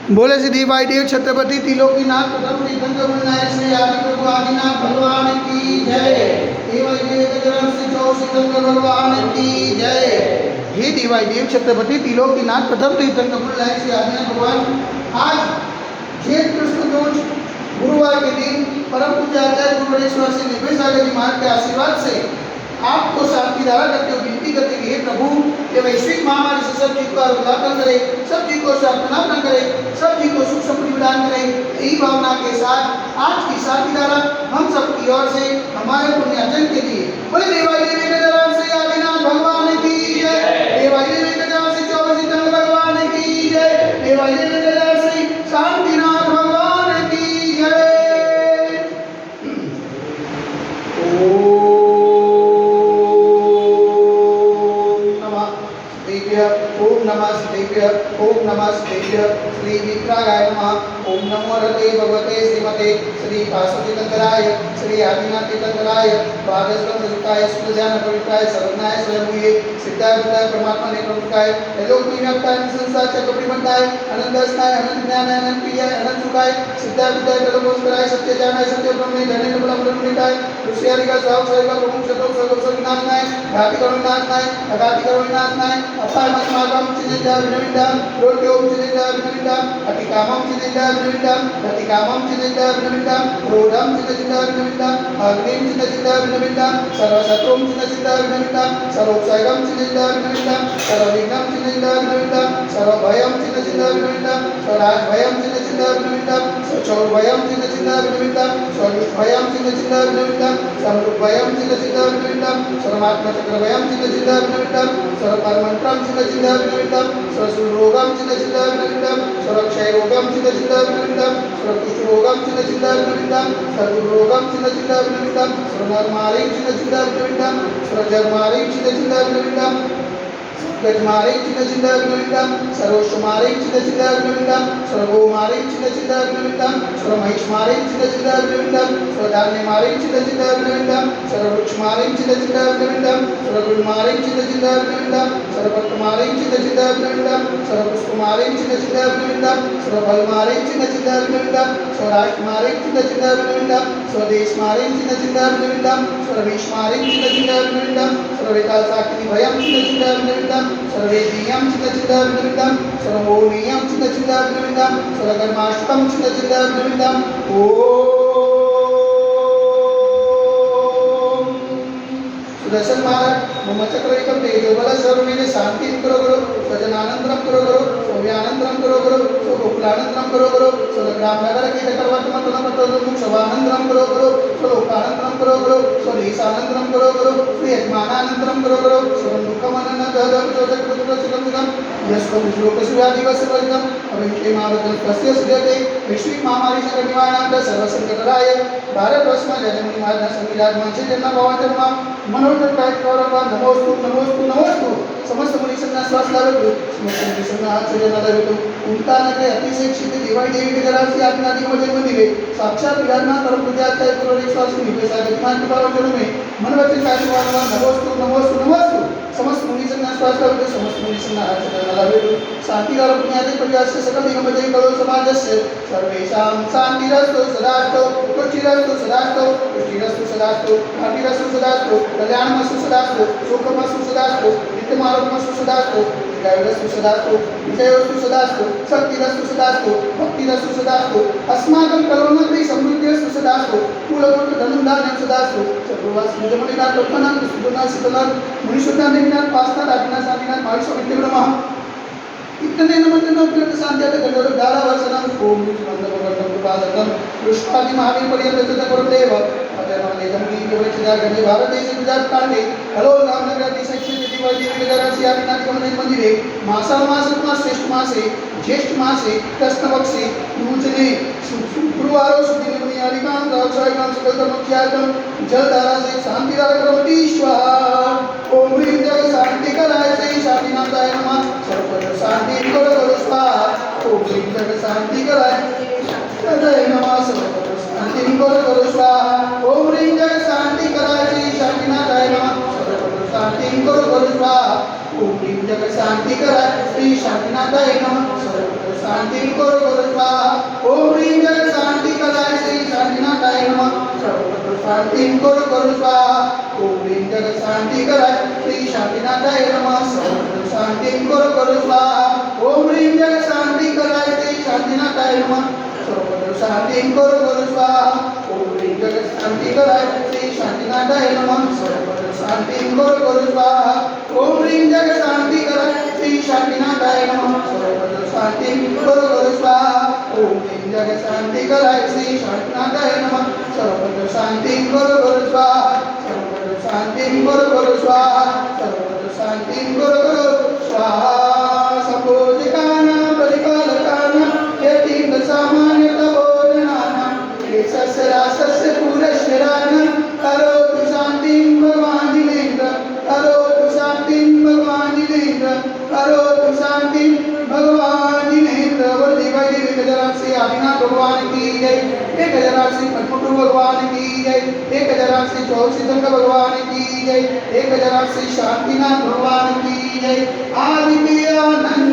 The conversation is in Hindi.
बोले सिद्धि भाई देव छत्रपति त्रिलोकीनाथ प्रथम तीर्थंकर नायक श्री आदि प्रभु आदिनाथ भगवान की जय। श्री चौशीतंकर भगवान की जय। हे दिवाई देव छत्रपति त्रिलोकीनाथ प्रथम तीर्थंकर नायक श्री आदिनाथ भगवान, आज जेठ कृष्ण जोश गुरुवार के दिन परम पूज्य आचार्य गुरुवरेश्वर श्री निर्भय सागर जी महाराज के आशीर्वाद से आपको शांति धारा करते हुए विनती करते कि हे प्रभु, ये वैश्विक महामारी से सब जीव का उद्धार करे, सब जीव को शांतना करे, सब जीव को सुख समृद्धि प्रदान करे। यही भावना के साथ आज की शांति धारा हम सबकी ओर से हमारे पुण्यार्जन के लिए बोले देवाई देवी गजानन श्री आदिनाथ भगवान की जय। देवाई देवी गजानन श्री चौबीस भगवान की जय। देवाई देवी गजानन श्री शांतिनाथ भगवान की जय। ओम नमः शिवाय। ओम नमः शिवाय। श्री विक्राय नमः। ओम नमो रते भगवते श्रीमते श्री वासुदेव तंत्राय श्री आदिनाथ तंत्राय द्वादशकं रुकाय सुज्ञान पवित्राय सर्वज्ञाय स्वयंभूये सिद्धाय बुद्धाय परमात्मा ने प्रमुखाय लोक निव्याप्ताय संसार चक्र बनताय अनंतस्ताय अनंत ज्ञानाय अनंत प्रियाय अनंत सुखाय सिद्धाय बुद्धाय कलमोस्कराय सत्य ज्ञानाय सत्य ब्रह्मे धन्य कमलम ब्रह्मनिताय ऋषियारि का साव सर्व प्रमुख शतो सर्व विनाशनाय घाति करुणानाय अघाति करुणानाय अपाय मस्माकं चिन्ता विनमिता रोट्योम चिन्ता विनमिता अतिकामं चिन्ता विनमिता अतिकामं चिन्ता विनमिता क्रोधं चिन्ता विनमिता अग्निं चिन्ता विनमिता सर्वशत्रुं चिन्ता विनमिता सर्वोपसर्गं चिन्ता विनमिता सर्वविघ्नं चिन्ता विनमिता सर्वभयं चिन्ता विनमिता स्वराजभयं चिन्ता विनमिता स्वचौर्भयं चिन्ता विनमिता स्वदुष्भयं चिन्ता विनमिता समृद्धभयं चिन्ता विनमिता सर्वात्मचक्रभयं चिन्ता विनमिता सर्वकर्मन्त्रं चिन्ता विनमिता सर्वरोगं चिन्ता विनमिता सर्वक्षयरोगं चिन्ता विनमिता सर्वकुष्ठरोगं चिन्ता विनमिता सर्वरोगं चिन्ता विनमिता सर्वनरमारिं चिन्ता विनमिता सर्वजर्मारिं चिन्ता विनमिता गजमारे चिन्ता विनमिता सर्वोषमारे चिन्ता विनमिता सर्वगोमारे चिन्ता विनमिता सर्वमहिष्मारे चिन्ता विनमिता सर्वधान्यमारे चिन्ता विनमिता सर्ववृक्षमारे चिन्ता विनमिता सर्वगुणमारे चिन्ता विनमिता सर्वपत्रमारे चिन्ता विनमिता सर्वपुष्पमारे चिन्ता विनमिता सर्वफलमारे चिन्ता विनमिता स्वराष्ट्रमारे चिन्ता विनमिता स्वदेशमारे चिन्ता विनमिता सर्वेशमारे चिन्ता विनमिता सर्वेकालसाक्षिणी भयं चिन्ता विनमिता सर्वेदीयं चिन्ता विनमिता सर्वोनीयं चिन्ता विनमिता सर्वकर्माष्टकं चिन्ता विनमिता सुदर्शन महाराज मम चक्रैकं तेजोबल सर्वमेव शांतिं करो करो स्वजनानंतरं करो करो सौम्यानंतरं करो करो स्वगोकुलानंतरं करो करो स्वग्राम नगर कीटकर्वत्मतनपतोमुक्षवानंतरं करो करो स्वलोकानंतरं करो करो स्वदेशानंतरं करो करो स्वयजमानानंतरं करो करो स्वयंदुःखमननददविचोदकृतसुखं यस्त्वं श्लोकसुरादिवसवर्गं अभिषेमावतं तस्य सुजते वैश्विक महामारी संकट निवारणार्थ सर्वसंकटराय भारतवर्षમાં જનની મારના સંવિધાન મંચે જન્મ ભવનમાં मनोरंजन काय कौरवा नमोस्तु नमोस्तु नमोस्तु समस्त मुनीसंना श्वास लावतो समस्त मुनीसंना हात सजवला लावतो उंटा नगरे अतिशय क्षित दिवाळी देवी गजाननची आज्ञादी मध्ये मंदिरे साक्षात विराजना परम पूजाचार्य गुरुवरेश्वर श्री निवेशागत मान पावन में मनवते काय कौरवा नमोस्तु नमोस्तु नमोस्तु समस्त मुनीसंना श्वास लावतो समस्त मुनीसंना हात सजवला लावतो शांति और पुण्यादि प्रयासस्य सकल दिगंबरजय कलो समाजस्य सर्वेषां शांतिरस्तु सदास्तु पुष्टिरस्तु सदास्तु पुष्टिरस्तु सदास्तु शांतिरस्तु सदास्तु कल्याणमस्तु सदास्तु सुखमस्तु सदास्तु नित्यमारोग्यमस्तु सदास्तु दीर्घायुरस्तु सदास्तु विजयोस्तु सदास्तु शक्तिरस्तु सदास्तु भक्तिरस्तु सदास्तु अस्माकं करोनग्रे समृद्धिरस्तु सदास्तु कुलगोत्र धनं धान्यं सदास्तु चतुर्वास निजमनिनाथ लोकनाथ सुदनाथ शीतनाथ मुनिशुद्धान देवीनाथ पास्ताथ आदिनाथ साधीनाथ माहेश्वर नमः इतने नमन उपलब्ध शांति गंधर्व धारा वर्षणं ओम नमः पादकं पुष्पादि महावीर पर्यंत गुरुदेव अजयमलेजं गीतवेचिदा गंगे भारत देश गुजरात कांडे हलो रामनगर अतिशय देवी गजानन आदिनाथ मंदिरे मासा मासमा श्रेष्ठ मासे ज्येष्ठ मासे कृष्णपक्षे पूजने शुक्रवारो सुदिने मुनियारिकां राक्षसायकां सकलकर्मख्यातं जलधारा से शांतिदायक करोति स्वाहा ओम ह्रीं जय शांति कराय श्री शांतिनाथाय नमः सर्वपद शांति करो करो स्वाहा ओम ह्रीं जय शांति कराय जय नमः सर्वपद शांति करो करो स्वाहा ओम ह्रीं जय शांति कराय श्री शांतिनाथाय नमः सर्वपद शांति करो करो स्वाहा ओम ह्रीं जय शांति कराय श्री शांतिनाथाय नमः सर्वपद शांति गुरु स्वाहा ओम ह्रीं जग शांति कलाय श्री शांतिनाथाय नमः सर्वत्र शांति गुरु स्वाहा ओम ह्रीं जग शांति कलाय श्री शांतिनाथाय नमः सर्वत्र शांति गुरु स्वाहा ओम ह्रीं जग शांति कलाय श्री शांतिनाथाय नमः सर्वत्र शांति गुरु स्वाहा ओम ह्रीं जग शांति कलाय श्री शांतिनाथाय नमः सर्वत्र शांति गुरु स्वाहा ओम ह्रीं जग शांति कलाय श्री शांतिनाथाय नमः सर्वत्र शांति गुरु स्वाहा ओम ह्रीं जग शांति कलाय श्री शांतिनाथाय नमः सर्वत्र शांति गुरु स्वाहा सर्वत्र शांति गुरु स्वाहा सर्वत्र शांति गुरु स्वाहा सपोजिकाना परिपालकाना यतीन्द्र सामान्य तपोधनाना केशस्य रासस्य पुरश्चराना करोतु शांतिं भगवान् जिनेन्द्र करोतु शांतिं भगवान् जिनेन्द्र करोतु शांतिं भगवान् जिनेन्द्र वल्ली वैदिक गजराज श्री आदिनाथ भगवान की जय एक गजराज श्री पद्मपुर भगवान की जय एक गजराज श्री चौसितंग भगवान की जय एक गजराज श्री शांतिनाथ भगवान की जय आदित्य आनंद